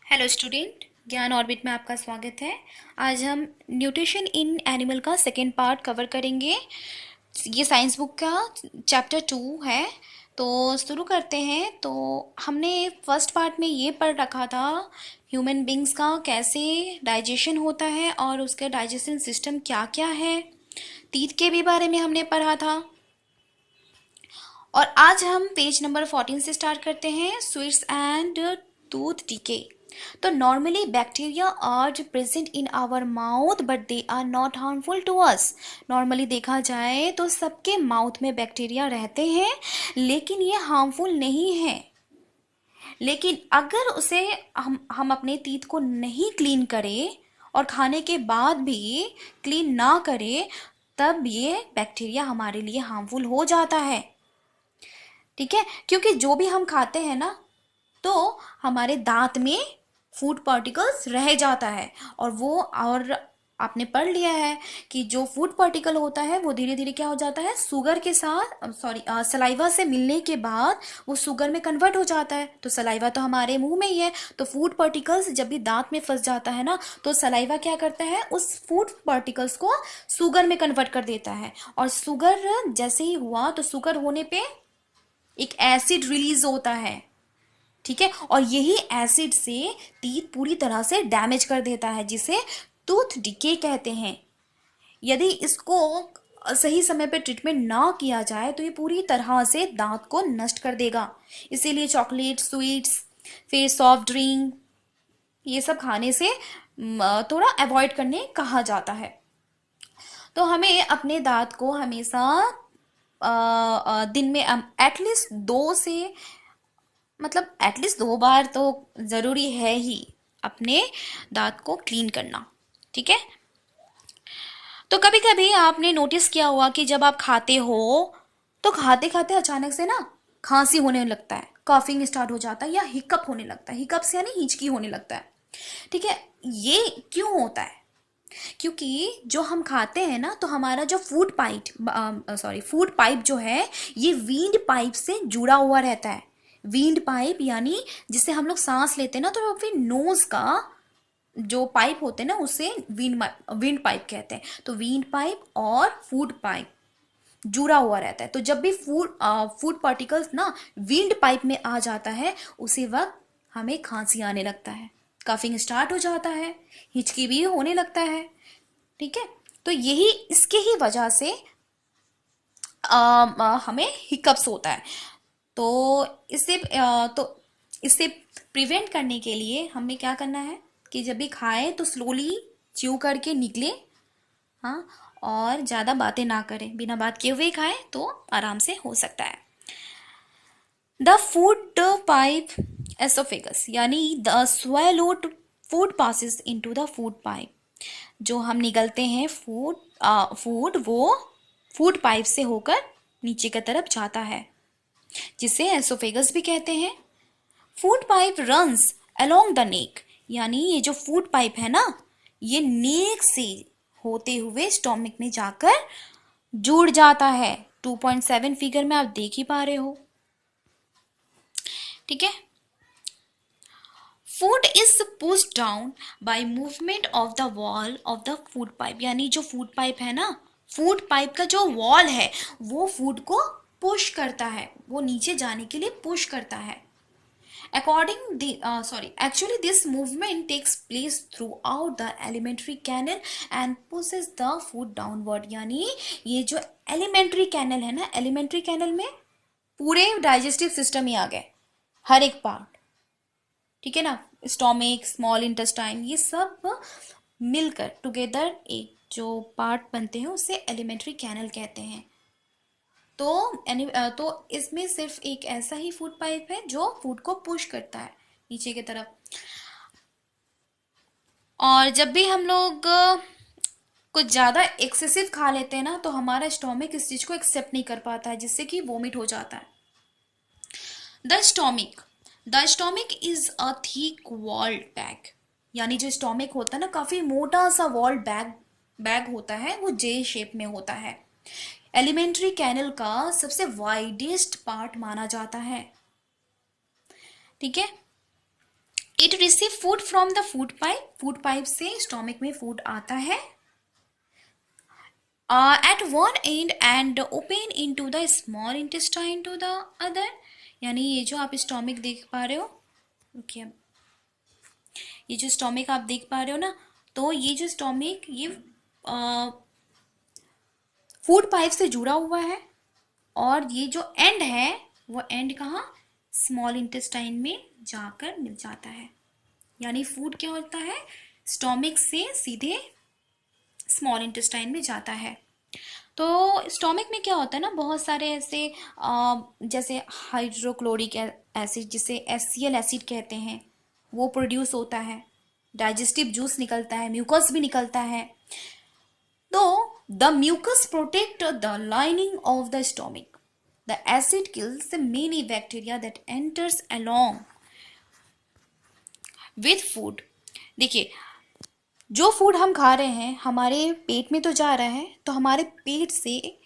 Hello student, ज्ञान orbit में आपका स्वागत है। आज हम न्यूट्रिशन इन एनिमल का सेकेंड पार्ट कवर करेंगे। ये साइंस बुक का चैप्टर 2 है। तो शुरू करते हैं। तो हमने फर्स्ट पार्ट में ये पढ़ रखा था ह्यूमन बींग्स का कैसे डाइजेशन होता है और उसका डाइजेशन सिस्टम क्या क्या है। टीथ के भी बारे में हमने पढ़ा था। और आज हम पेज नंबर 14 से स्टार्ट करते हैं, स्वीट्स एंड टूथ डीके। तो normally bacteria are present in our mouth but they are not harmful to us. Normally देखा जाए तो सबके माउथ में बैक्टीरिया रहते हैं, लेकिन ये हार्मफुल नहीं है। लेकिन अगर उसे हम अपने टीथ को नहीं क्लीन करें और खाने के बाद भी क्लीन ना करें, तब ये बैक्टीरिया हमारे लिए हार्मफुल हो जाता है। ठीक है, क्योंकि जो भी हम खाते हैं ना, तो हमारे दांत में फूड पार्टिकल्स रह जाता है। और आपने पढ़ लिया है कि जो फूड पार्टिकल होता है वो धीरे धीरे क्या हो जाता है, शुगर के साथ सलाइवा से मिलने के बाद वो शुगर में कन्वर्ट हो जाता है। तो सलाइवा तो हमारे मुंह में ही है, तो फूड पार्टिकल्स जब भी दांत में फंस जाता है ना, तो सलाइवा क्या करता है, उस फूड पार्टिकल्स को शुगर में कन्वर्ट कर देता है। और शुगर जैसे ही हुआ, तो शुगर होने पे एक एसिड रिलीज होता है। ठीक है, और यही एसिड से टीथ पूरी तरह से डैमेज कर देता है, जिसे टूथ डिके कहते हैं। यदि इसको सही समय पे ट्रीटमेंट ना किया जाए तो ये पूरी तरह से दांत को नष्ट कर देगा। इसीलिए चॉकलेट, स्वीट्स, फिर सॉफ्ट ड्रिंक, ये सब खाने से थोड़ा अवॉइड करने कहा जाता है। तो हमें अपने दांत को हमेशा दिन में एटलीस्ट 2 बार तो ज़रूरी है ही अपने दांत को क्लीन करना। ठीक है, तो कभी कभी आपने नोटिस किया होगा कि जब आप खाते हो तो खाते खाते अचानक से ना खांसी होने लगता है, कॉफिंग स्टार्ट हो जाता है, या हिकअप होने लगता है। हिकअप से यानी हिचकी होने लगता है। ठीक है, ये क्यों होता है? क्योंकि जो हम खाते हैं ना, तो हमारा जो फूड पाइप जो है, ये वींड पाइप से जुड़ा हुआ रहता है। वींड पाइप यानी जिससे हम लोग सांस लेते हैं ना, तो फिर नोज का जो पाइप होते हैं ना, उसे विंड पाइप कहते हैं। तो विंड पाइप और फूड पाइप जुड़ा हुआ रहता है। तो जब भी फूड पार्टिकल्स ना विंड पाइप में आ जाता है, उसी वक्त हमें खांसी आने लगता है, कफिंग स्टार्ट हो जाता है, हिचकी भी होने लगता है। ठीक है, तो यही इसके ही वजह से हमें हिकअप्स होता है। तो इससे प्रिवेंट करने के लिए हमें क्या करना है कि जब भी खाएं तो स्लोली च्यू करके निकले। हाँ, और ज़्यादा बातें ना करें, बिना बात किए हुए खाएं तो आराम से हो सकता है। द फूड पाइप एसोफेगस, यानी the swallowed food passes into the food pipe. जो हम निगलते हैं फूड वो फूड पाइप से होकर नीचे की तरफ जाता है, जिसे एसोफेगस भी कहते हैं। Food pipe runs along the neck, यानी ये जो फूड पाइप है ना, ये नेक से होते हुए स्टोमिक में जाकर जुड़ जाता है। 2.7 फिगर में आप देख ही पा रहे हो। ठीक है, food is pushed down by movement of the wall of the food pipe, यानी जो फूड पाइप है ना, फूड पाइप का जो वॉल है वो फूड को पुश करता है, वो नीचे जाने के लिए पुश करता है। Actually, this movement takes place throughout the alimentary canal and pushes the food downward. यानी ये जो alimentary canal है ना, alimentary canal में पूरे डाइजेस्टिव सिस्टम ही आ गए, हर एक पार्ट। ठीक है ना, स्टोमिक, स्मॉल इंटेस्टाइन, ये सब मिलकर टुगेदर एक जो पार्ट बनते हैं उसे एलिमेंट्री कैनल कहते हैं। तो इसमें सिर्फ एक ऐसा ही फूड पाइप है जो फूड को पुश करता है नीचे की तरफ। और जब भी हम लोग कुछ ज़्यादा एक्सेसिव खा लेते हैं ना, तो हमारा स्टोमिक इस चीज़ को एक्सेप्ट नहीं कर पाता है, जिससे कि वोमिट हो जाता है। The stomach the stomach is a thick walled bag, यानी जो स्टोमिक होता है ना, काफ़ी मोटा सा वॉल्ड बैग होता है, वो जे शेप में होता है। एलिमेंट्री कैनल का सबसे वाइडेस्ट पार्ट माना जाता है। ठीक है, it receive food from the food pipe से स्टोमिक में फूड आता है at one end and open into the small intestine to the other। यानी ये जो आप स्टोमिक देख पा रहे हो, ओके, ये जो स्टोमिक आप देख पा रहे हो ना, तो ये जो स्टोमिक ये फूड पाइप से जुड़ा हुआ है और ये जो एंड है वो एंड कहाँ, स्मॉल इंटेस्टाइन में जाकर मिल जाता है। यानी फूड क्या होता है, स्टोमिक से सीधे स्मॉल इंटेस्टाइन में जाता है। तो स्टोमिक में क्या होता है ना, बहुत सारे ऐसे जैसे हाइड्रोक्लोरिक एसिड जिसे HCl एसिड कहते हैं वो प्रोड्यूस होता है, डाइजेस्टिव जूस निकलता है, म्यूकस भी निकलता है। तो the mucus protect the lining of the stomach. The acid kills many bacteria that enters along with food. देखिए, जो फूड हम खा रहे हैं हमारे पेट में तो जा रहा है, तो हमारे पेट से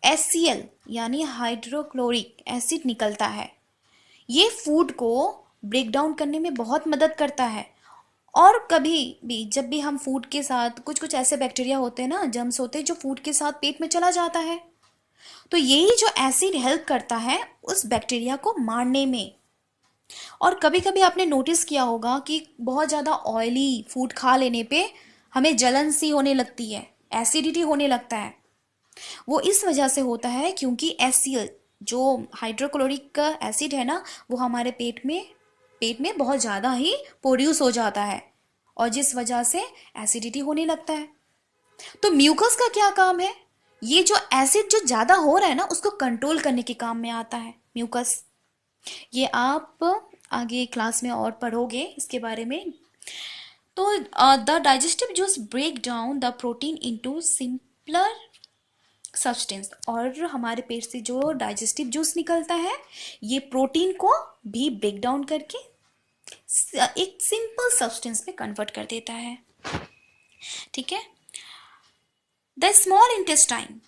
HCl यानी हाइड्रोक्लोरिक एसिड निकलता है। ये फूड को ब्रेक डाउन करने में बहुत मदद करता है। और कभी भी जब भी हम फूड के साथ कुछ कुछ ऐसे बैक्टीरिया होते हैं ना, जर्म्स होते हैं जो फूड के साथ पेट में चला जाता है, तो यही जो एसिड हेल्प करता है उस बैक्टीरिया को मारने में। और कभी कभी आपने नोटिस किया होगा कि बहुत ज़्यादा ऑयली फूड खा लेने पे हमें जलन सी होने लगती है, एसिडिटी होने लगता है। वो इस वजह से होता है क्योंकि HCl जो हाइड्रोक्लोरिक एसिड है ना, वो हमारे पेट में बहुत ज़्यादा ही प्रोड्यूस हो जाता है और जिस वजह से एसिडिटी होने लगता है। तो म्यूकस का क्या काम है, ये जो एसिड जो ज़्यादा हो रहा है ना उसको कंट्रोल करने के काम में आता है म्यूकस। ये आप आगे क्लास में और पढ़ोगे इसके बारे में। तो the digestive juice break down the protein into simpler substance. और हमारे पेट से जो डाइजेस्टिव जूस निकलता है ये प्रोटीन को भी ब्रेक डाउन करके एक सिंपल सब्सटेंस में कन्वर्ट कर देता है। ठीक है। The small intestine,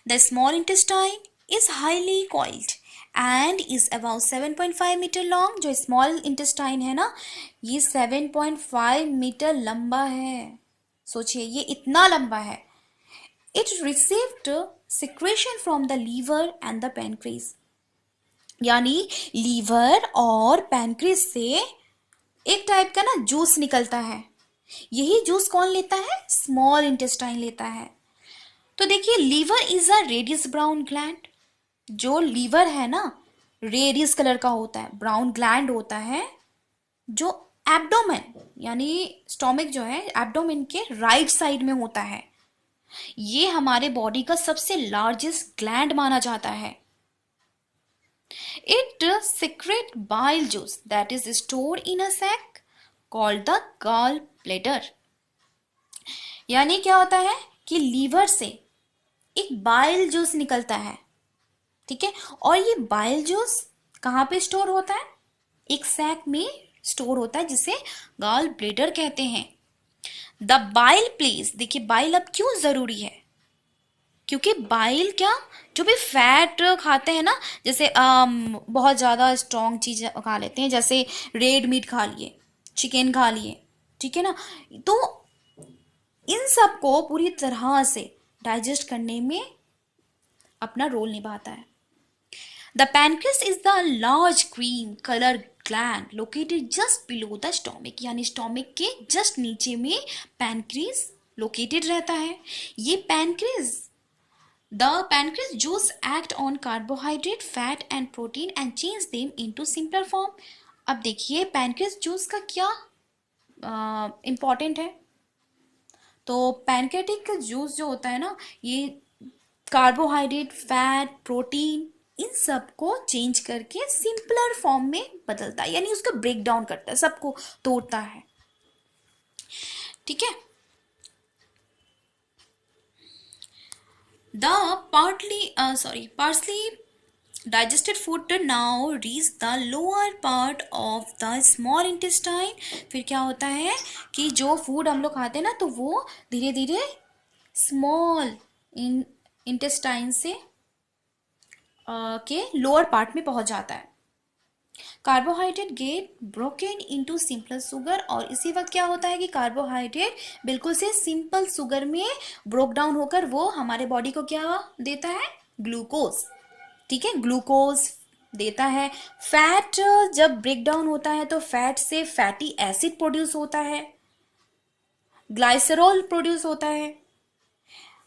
the small intestine is highly coiled and is about 7.5 metre long. जो स्मॉल इंटेस्टाइन है ना, ये 7.5 मीटर लंबा है। सोचिए ये इतना लंबा है। It received secretion from the liver and the pancreas। यानी लीवर और पैनक्रीज से एक टाइप का ना जूस निकलता है। यही जूस कौन लेता है, स्मॉल इंटेस्टाइन लेता है। तो देखिए, liver is a reddish brown gland. जो लीवर है ना रेडियस कलर का होता है, ब्राउन ग्लैंड होता है जो एब्डोमेन यानी स्टोमिक जो है एब्डोमेन के राइट साइड में होता है। ये हमारे बॉडी का सबसे लार्जेस्ट ग्लैंड माना जाता है। It secrete bile juice that is stored in a sac called the gall bladder। यानी क्या होता है कि लीवर से एक बाइल जूस निकलता है, ठीक है, और ये बाइल जूस कहाँ पे स्टोर होता है, एक सैक में स्टोर होता है जिसे गॉल ब्लेडर कहते हैं। द बाइल प्लेस, देखिए बाइल अब क्यों जरूरी है, क्योंकि बाइल क्या, जो भी फैट खाते हैं ना, जैसे बहुत ज़्यादा स्ट्रॉन्ग चीज़ खा लेते हैं, जैसे रेड मीट खा लिए, चिकन खा लिए, ठीक है ना, तो इन सब को पूरी तरह से डाइजेस्ट करने में अपना रोल निभाता है। The pancreas is the large cream colour gland located just below the stomach. यानी स्टोमिक के जस्ट नीचे में पैनक्रियास लोकेटेड रहता है। ये pancreas, the pancreas juice act on carbohydrate, fat and protein and change them into simpler form। अब देखिए pancreas juice का क्या इम्पॉर्टेंट है। तो पैनक्रियाटिक जूस जो होता है ना, ये कार्बोहाइड्रेट, फैट, प्रोटीन इन सब को चेंज करके सिंपलर फॉर्म में बदलता है, यानी उसका ब्रेक डाउन करता है, सबको तोड़ता है। ठीक है। The partially digested food now reach the lower part of the small intestine। फिर क्या होता है कि जो फूड हम लोग खाते हैं ना, तो वो धीरे धीरे स्मॉल इंटेस्टाइन से के लोअर पार्ट में पहुंच जाता है। Carbohydrate get broken into simple sugar, और इसी वक्त क्या होता है कि कार्बोहाइड्रेट बिल्कुल से सिंपल शुगर में ब्रोक डाउन होकर वो हमारे बॉडी को क्या देता है, ग्लूकोज। ठीक है, ग्लूकोज देता है। फैट जब ब्रेक डाउन होता है तो फैट से फैटी एसिड प्रोड्यूस होता है, ग्लाइसरॉल प्रोड्यूस होता है।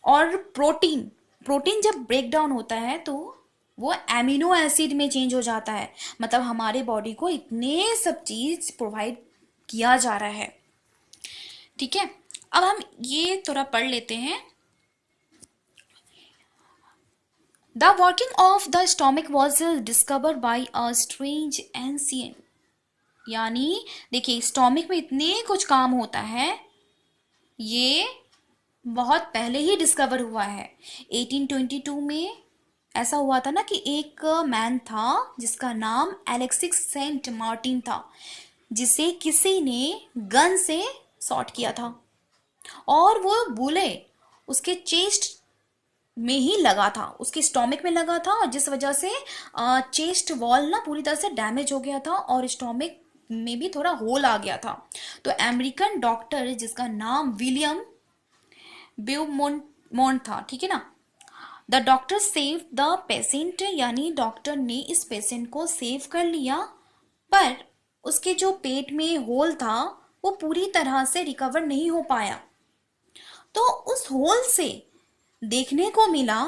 और प्रोटीन, प्रोटीन जब ब्रेक डाउन होता है तो वो एमिनो एसिड में चेंज हो जाता है। मतलब हमारे बॉडी को इतने सब चीज प्रोवाइड किया जा रहा है। ठीक है, अब हम ये थोड़ा पढ़ लेते हैं। The working of the stomach was discovered by a strange ancient. यानी देखिए, स्टोमिक में इतने कुछ काम होता है, ये बहुत पहले ही डिस्कवर हुआ है। 1822 में ऐसा हुआ था ना कि एक मैन था जिसका नाम एलेक्सिस सेंट मार्टिन था, जिसे किसी ने गन से शॉट किया था और वो बुले उसके चेस्ट में ही लगा था, उसके स्टोमिक में लगा था, और जिस वजह से चेस्ट वॉल ना पूरी तरह से डैमेज हो गया था और स्टोमिक में भी थोड़ा होल आ गया था। तो अमेरिकन डॉक्टर जिसका नाम विलियम ब्यूमोंट था, ठीक है ना, the doctor save the patient, यानी डॉक्टर ने इस पेशेंट को सेव कर लिया, पर उसके जो पेट में होल था वो पूरी तरह से रिकवर नहीं हो पाया। तो उस होल से देखने को मिला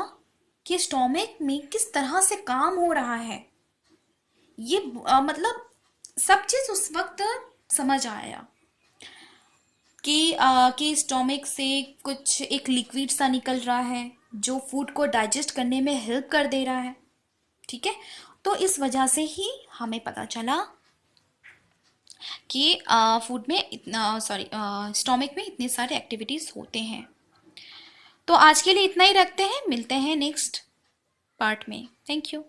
कि स्टोमिक में किस तरह से काम हो रहा है। ये मतलब सब चीज उस वक्त समझ आया कि स्टोमिक से कुछ एक लिक्विड सा निकल रहा है जो फूड को डाइजेस्ट करने में हेल्प कर दे रहा है। ठीक है, तो इस वजह से ही हमें पता चला कि फूड में इतना स्टोमिक में इतने सारे एक्टिविटीज होते हैं। तो आज के लिए इतना ही रखते हैं, मिलते हैं नेक्स्ट पार्ट में। Thank you.